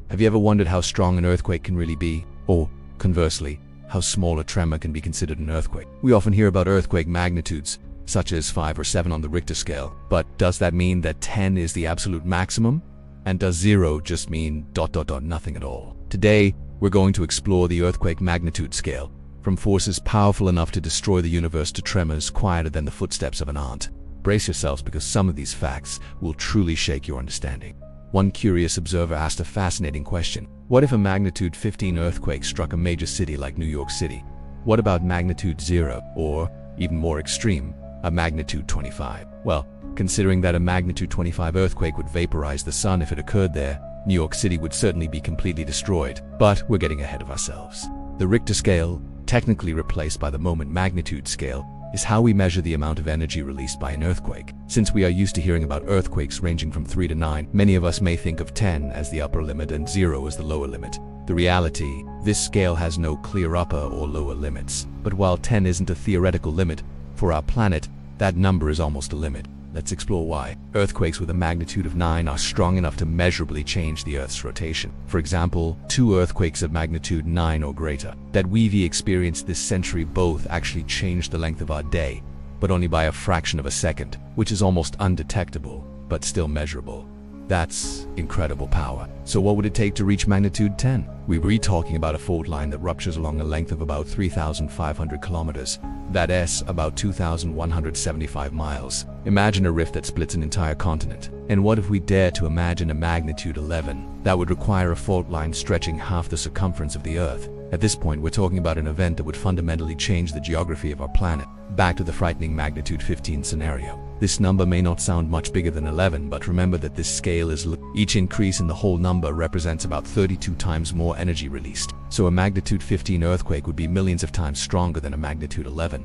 Have you ever wondered how strong an earthquake can really be? Or, conversely, how small a tremor can be considered an earthquake? We often hear about earthquake magnitudes, such as 5 or 7 on the Richter scale. But does that mean that 10 is the absolute maximum? And does 0 just mean ... nothing at all? Today, we're going to explore the earthquake magnitude scale, from forces powerful enough to destroy the universe to tremors quieter than the footsteps of an ant. Brace yourselves, because some of these facts will truly shake your understanding. One curious observer asked a fascinating question. What if a magnitude 15 earthquake struck a major city like New York City? What about magnitude 0, or, even more extreme, a magnitude 25? Well, considering that a magnitude 25 earthquake would vaporize the sun if it occurred there, New York City would certainly be completely destroyed. But we're getting ahead of ourselves. The Richter scale, technically replaced by the moment magnitude scale, is how we measure the amount of energy released by an earthquake. Since we are used to hearing about earthquakes ranging from 3 to 9, many of us may think of 10 as the upper limit and 0 as the lower limit. The reality, this scale has no clear upper or lower limits. But while 10 isn't a theoretical limit, for our planet, that number is almost a limit. Let's explore why. Earthquakes with a magnitude of 9 are strong enough to measurably change the Earth's rotation. For example, 2 earthquakes of magnitude 9 or greater that we've experienced this century both actually changed the length of our day, but only by a fraction of a second, which is almost undetectable, but still measurable. That's incredible power. So what would it take to reach magnitude 10? We were talking about a fault line that ruptures along a length of about 3,500 kilometers. That is about 2,175 miles. Imagine a rift that splits an entire continent. And what if we dare to imagine a magnitude 11? That would require a fault line stretching half the circumference of the Earth. At this point, we're talking about an event that would fundamentally change the geography of our planet. Back to the frightening magnitude 15 scenario. This number may not sound much bigger than 11, but remember that this scale is each increase in the whole number represents about 32 times more energy released. So a magnitude 15 earthquake would be millions of times stronger than a magnitude 11.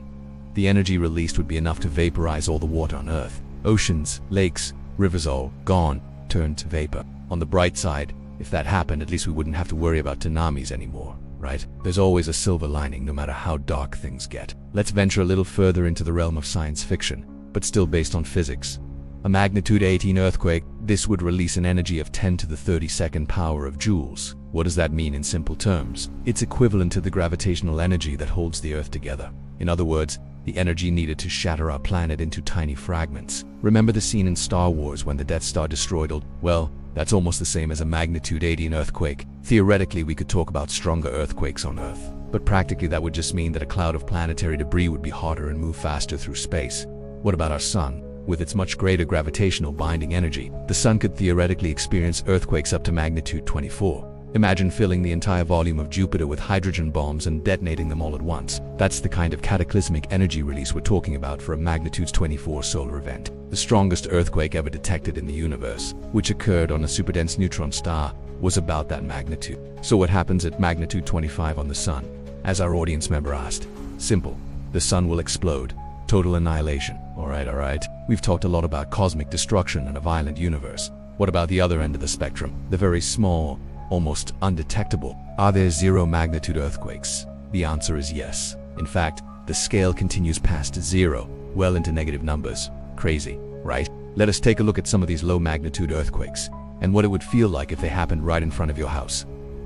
The energy released would be enough to vaporize all the water on Earth. Oceans, lakes, rivers all gone, turned to vapor. On the bright side, if that happened, at least we wouldn't have to worry about tsunamis anymore. Right? There's always a silver lining no matter how dark things get. Let's venture a little further into the realm of science fiction, but still based on physics. A magnitude 18 earthquake, this would release an energy of 10 to the 32nd power of joules. What does that mean in simple terms? It's equivalent to the gravitational energy that holds the Earth together. In other words, the energy needed to shatter our planet into tiny fragments. Remember the scene in Star Wars when the Death Star destroyed all? Well, that's almost the same as a magnitude 18 earthquake. Theoretically, we could talk about stronger earthquakes on Earth. But practically that would just mean that a cloud of planetary debris would be hotter and move faster through space. What about our sun? With its much greater gravitational binding energy, the sun could theoretically experience earthquakes up to magnitude 24. Imagine filling the entire volume of Jupiter with hydrogen bombs and detonating them all at once. That's the kind of cataclysmic energy release we're talking about for a magnitude 24 solar event. The strongest earthquake ever detected in the universe, which occurred on a superdense neutron star, was about that magnitude. So what happens at magnitude 25 on the sun? As our audience member asked. Simple. The sun will explode. Total annihilation. Alright. We've talked a lot about cosmic destruction and a violent universe. What about the other end of the spectrum? The very small, almost undetectable. Are there 0 magnitude earthquakes? The answer is yes. In fact, the scale continues past 0, well into negative numbers. Crazy, right? Let us take a look at some of these low magnitude earthquakes, and what it would feel like if they happened right in front of your house.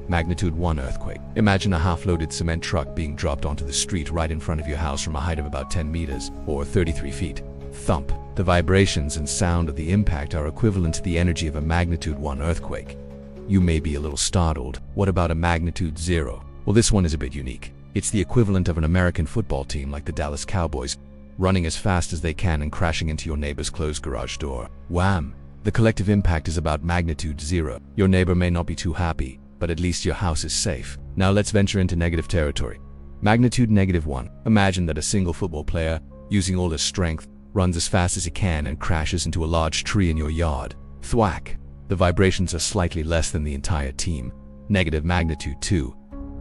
Magnitude 1 earthquake. Imagine a half-loaded cement truck being dropped onto the street right in front of your house from a height of about 10 meters, or 33 feet. Thump. The vibrations and sound of the impact are equivalent to the energy of a magnitude 1 earthquake. You may be a little startled. What about a magnitude 0? Well, this one is a bit unique. It's the equivalent of an American football team like the Dallas Cowboys, running as fast as they can and crashing into your neighbor's closed garage door. Wham! The collective impact is about magnitude 0. Your neighbor may not be too happy, but at least your house is safe. Now let's venture into negative territory. Magnitude -1. Imagine that a single football player, using all his strength, runs as fast as he can and crashes into a large tree in your yard. Thwack! The vibrations are slightly less than the entire team. Negative magnitude 2.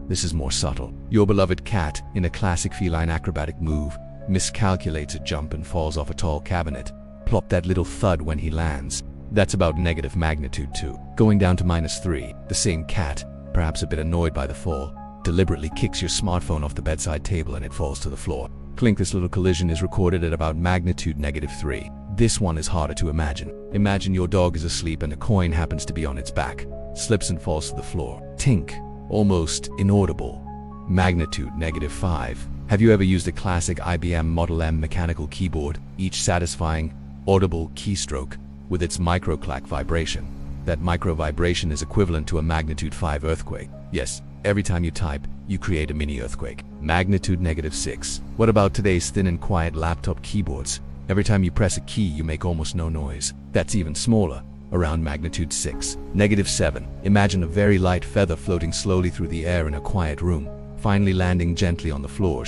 This is more subtle. Your beloved cat, in a classic feline acrobatic move, miscalculates a jump and falls off a tall cabinet. Plop that little thud when he lands. That's about negative magnitude 2. Going down to -3, the same cat, perhaps a bit annoyed by the fall, deliberately kicks your smartphone off the bedside table and it falls to the floor. Clink. This little collision is recorded at about magnitude -3. This one is harder to imagine. Imagine your dog is asleep and a coin happens to be on its back, slips and falls to the floor. Tink, almost inaudible. Magnitude -5. Have you ever used a classic IBM Model M mechanical keyboard, each satisfying, audible keystroke with its micro-clack vibration? That micro vibration is equivalent to a magnitude 5 earthquake. Yes, every time you type, you create a mini earthquake. Magnitude -6. What about today's thin and quiet laptop keyboards? Every time you press a key, you make almost no noise. That's even smaller, around magnitude 6. -7. Imagine a very light feather floating slowly through the air in a quiet room, finally landing gently on the floor.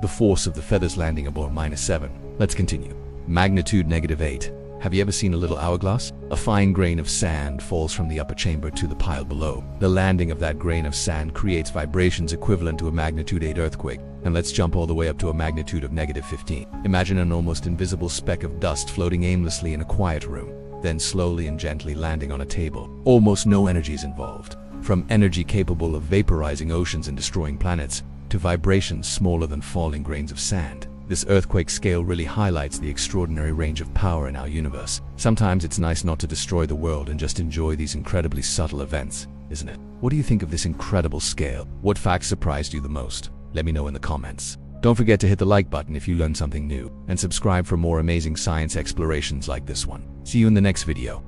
The force of the feathers landing about -7. Let's continue. Magnitude -8. Have you ever seen a little hourglass? A fine grain of sand falls from the upper chamber to the pile below. The landing of that grain of sand creates vibrations equivalent to a magnitude 8 earthquake. And let's jump all the way up to a magnitude of -15. Imagine an almost invisible speck of dust floating aimlessly in a quiet room, then slowly and gently landing on a table. Almost no energy is involved. From energy capable of vaporizing oceans and destroying planets, to vibrations smaller than falling grains of sand. This earthquake scale really highlights the extraordinary range of power in our universe. Sometimes it's nice not to destroy the world and just enjoy these incredibly subtle events, isn't it? What do you think of this incredible scale? What facts surprised you the most? Let me know in the comments. Don't forget to hit the like button if you learned something new, and subscribe for more amazing science explorations like this one. See you in the next video.